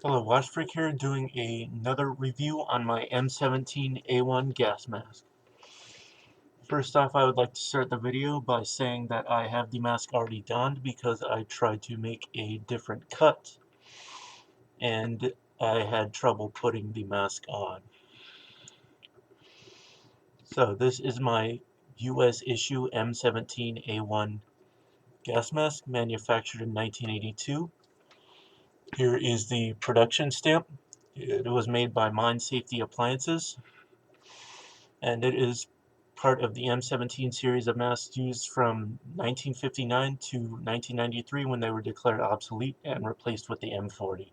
Hello, Watchfreak here, doing another review on my M17A1 gas mask. First off, I would like to start the video by saying that I have the mask already donned because I tried to make a different cut and I had trouble putting the mask on. So this is my US issue M17A1 gas mask manufactured in 1982. Here is the production stamp. It was made by Mine Safety Appliances, and it is part of the M17 series of masks used from 1959 to 1993 when they were declared obsolete and replaced with the M40.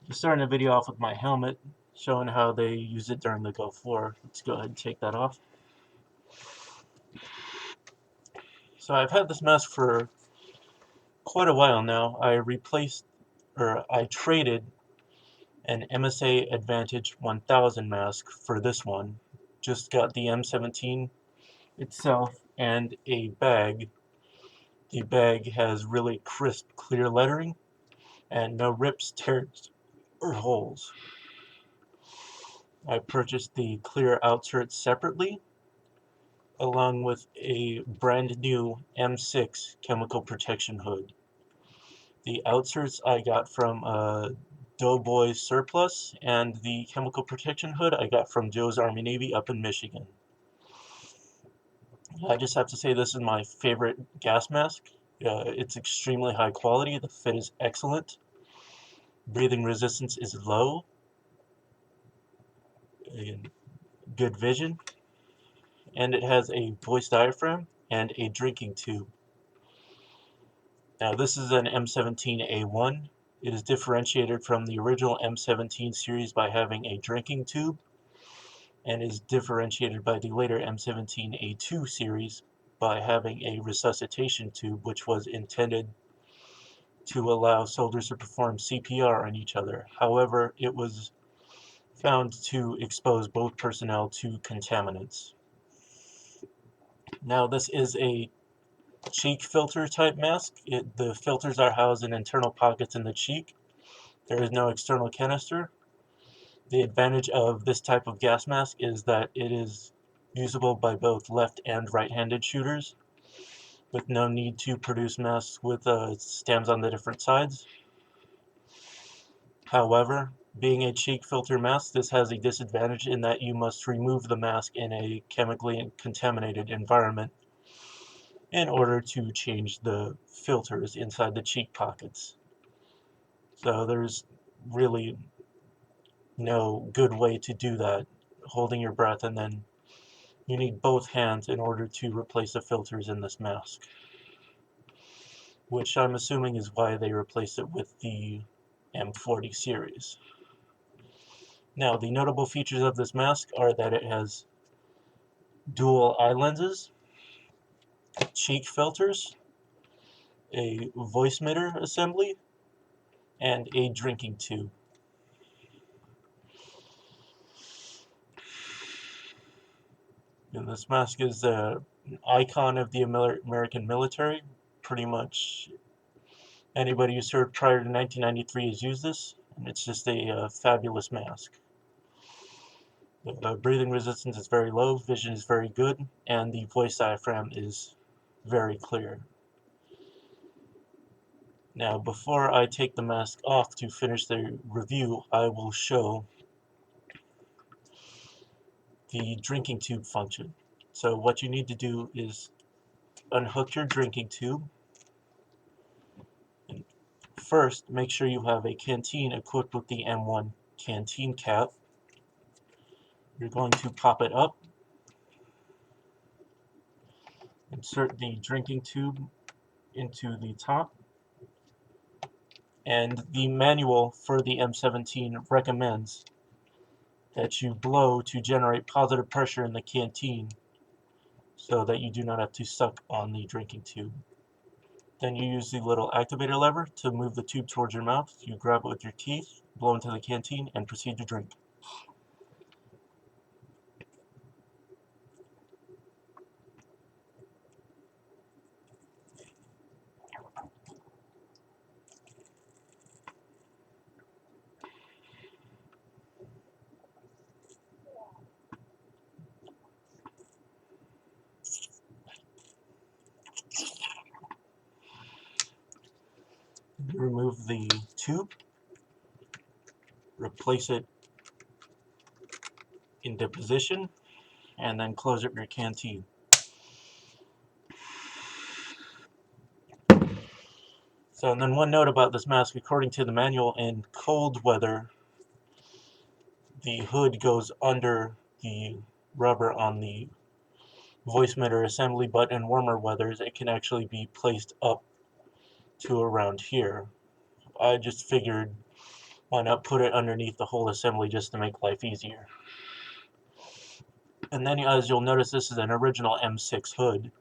Starting the video off with my helmet, showing how they use it during the Gulf War. Let's go ahead and take that off. So I've had this mask for quite a while now. I traded an MSA Advantage 1000 mask for this one. Just got the M17 itself and a bag. The bag has really crisp, clear lettering and no rips, tears, or holes. I purchased the clear outsert separately, along with a brand new M6 chemical protection hood. The outserts I got from Doughboy Surplus, and the chemical protection hood I got from Joe's Army Navy up in Michigan. I just have to say this is my favorite gas mask. It's extremely high quality, the fit is excellent, breathing resistance is low, and good vision, and it has a voice diaphragm and a drinking tube. Now this is an M17A1. It is differentiated from the original M17 series by having a drinking tube, and is differentiated by the later M17A2 series by having a resuscitation tube, which was intended to allow soldiers to perform CPR on each other. However, it was found to expose both personnel to contaminants. Now this is a cheek filter type mask. The filters are housed in internal pockets in the cheek. There is no external canister. The advantage of this type of gas mask is that it is usable by both left and right-handed shooters, with no need to produce masks with stems on the different sides. However, being a cheek filter mask, this has a disadvantage in that you must remove the mask in a chemically contaminated environment in order to change the filters inside the cheek pockets. So there's really no good way to do that, holding your breath, and then you need both hands in order to replace the filters in this mask, which I'm assuming is why they replaced it with the M40 series. Now, the notable features of this mask are that it has dual eye lenses, cheek filters, a voice emitter assembly, and a drinking tube. And this mask is an icon of the American military. Pretty much anybody who served prior to 1993 has used this, and it's just a fabulous mask. The breathing resistance is very low, vision is very good, and the voice diaphragm is very clear. Now, before I take the mask off to finish the review, I will show the drinking tube function. So what you need to do is unhook your drinking tube. And first, make sure you have a canteen equipped with the M1 canteen cap. You're going to pop it up, insert the drinking tube into the top, and the manual for the M17 recommends that you blow to generate positive pressure in the canteen so that you do not have to suck on the drinking tube. Then you use the little activator lever to move the tube towards your mouth. You grab it with your teeth, blow into the canteen, and proceed to drink. remove the tube, replace it into position, and then close up your canteen. So, and then one note about this mask, according to the manual, in cold weather, the hood goes under the rubber on the voice emitter assembly, but in warmer weathers, it can actually be placed up to around here. I just figured, why not put it underneath the whole assembly just to make life easier. And then, as you'll notice, this is an original M6 hood.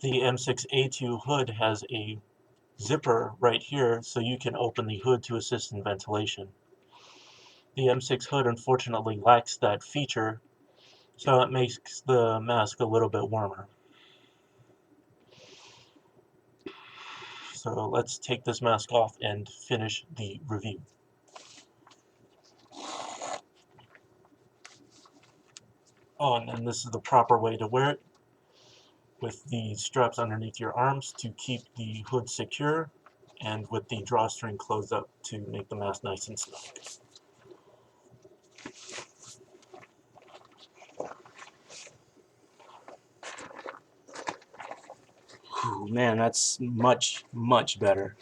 The M6A2 hood has a zipper right here, so you can open the hood to assist in ventilation. The M6 hood unfortunately lacks that feature, so it makes the mask a little bit warmer. So let's take this mask off and finish the review. Oh, and then this is the proper way to wear it, with the straps underneath your arms to keep the hood secure, and with the drawstring closed up to make the mask nice and snug. Whew, man, that's much, much better.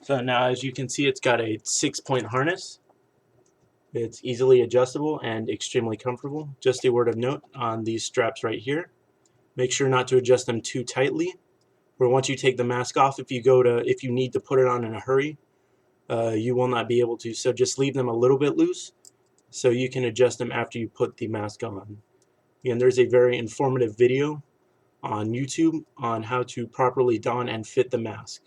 So now, as you can see, it's got a 6-point harness. It's easily adjustable and extremely comfortable. Just a word of note on these straps right here. Make sure not to adjust them too tightly, or once you take the mask off, if you need to put it on in a hurry, you will not be able to. So just leave them a little bit loose so you can adjust them after you put the mask on. And there's a very informative video on YouTube on how to properly don and fit the mask.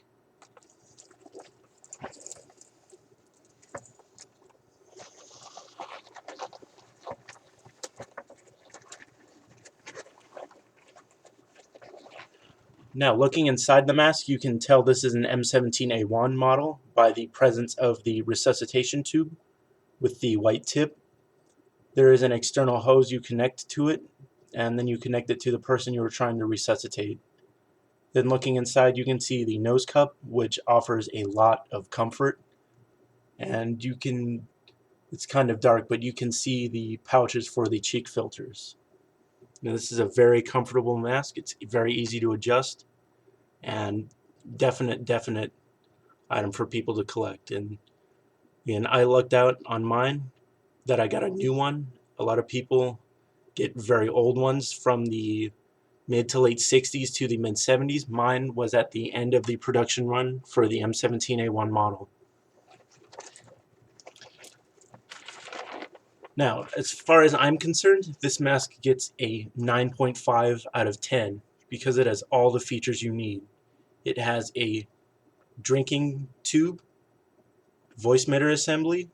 Now, looking inside the mask, you can tell this is an M17A1 model by the presence of the resuscitation tube with the white tip. There is an external hose you connect to it, and then you connect it to the person you were trying to resuscitate. Then looking inside, you can see the nose cup, which offers a lot of comfort. And it's kind of dark, but you can see the pouches for the cheek filters. Now, this is a very comfortable mask. It's very easy to adjust, and definite item for people to collect. And I lucked out on mine that I got a new one. A lot of people get very old ones from the mid to late 60s to the mid 70s. Mine was at the end of the production run for the M17A1 model. Now, as far as I'm concerned, this mask gets a 9.5 out of 10 because it has all the features you need. It has a drinking tube, voice emitter assembly,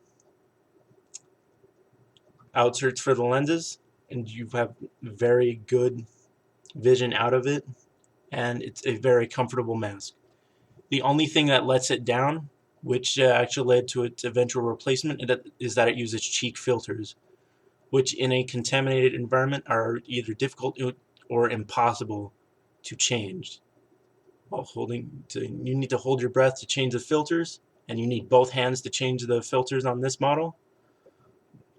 outserts for the lenses, and you have very good vision out of it, and it's a very comfortable mask. The only thing that lets it down, which actually led to its eventual replacement, is that it uses cheek filters, which in a contaminated environment are either difficult or impossible to change. You need to hold your breath to change the filters, and you need both hands to change the filters on this model.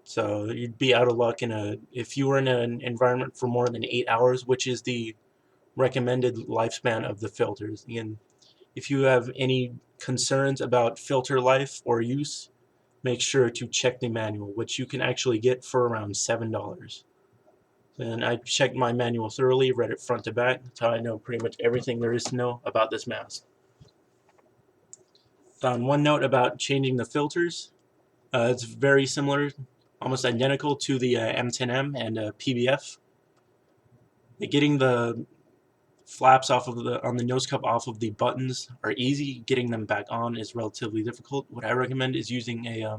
So you'd be out of luck if you were in an environment for more than 8 hours, which is the recommended lifespan of the filters. And if you have any concerns about filter life or use, make sure to check the manual, which you can actually get for around $7. And I checked my manual thoroughly, read it front to back. That's how I know pretty much everything there is to know about this mask. Found one note about changing the filters. It's very similar, almost identical to the M10M and PBF. Getting the flaps on the nose cup off of the buttons are easy. Getting them back on is relatively difficult. What I recommend is using a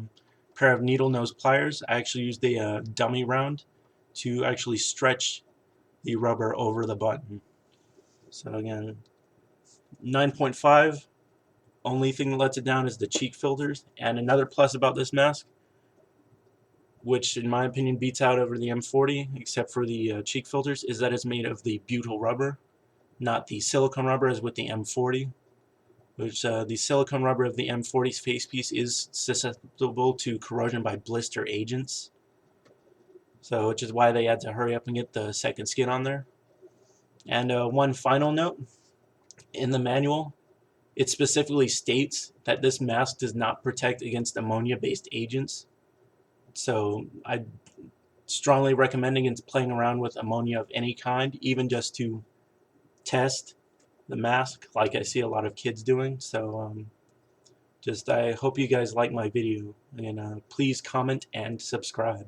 pair of needle nose pliers. I actually used a dummy round to actually stretch the rubber over the button. So again, 9.5. Only thing that lets it down is the cheek filters. And another plus about this mask, which in my opinion beats out over the M40, except for the cheek filters, is that it's made of the butyl rubber, not the silicone rubber as with the M40, which the silicone rubber of the M40's facepiece is susceptible to corrosion by blister agents. So, which is why they had to hurry up and get the second skin on there. And one final note, in the manual, it specifically states that this mask does not protect against ammonia-based agents. So I strongly recommend against playing around with ammonia of any kind, even just to test the mask, like I see a lot of kids doing. So just I hope you guys like my video, and please comment and subscribe.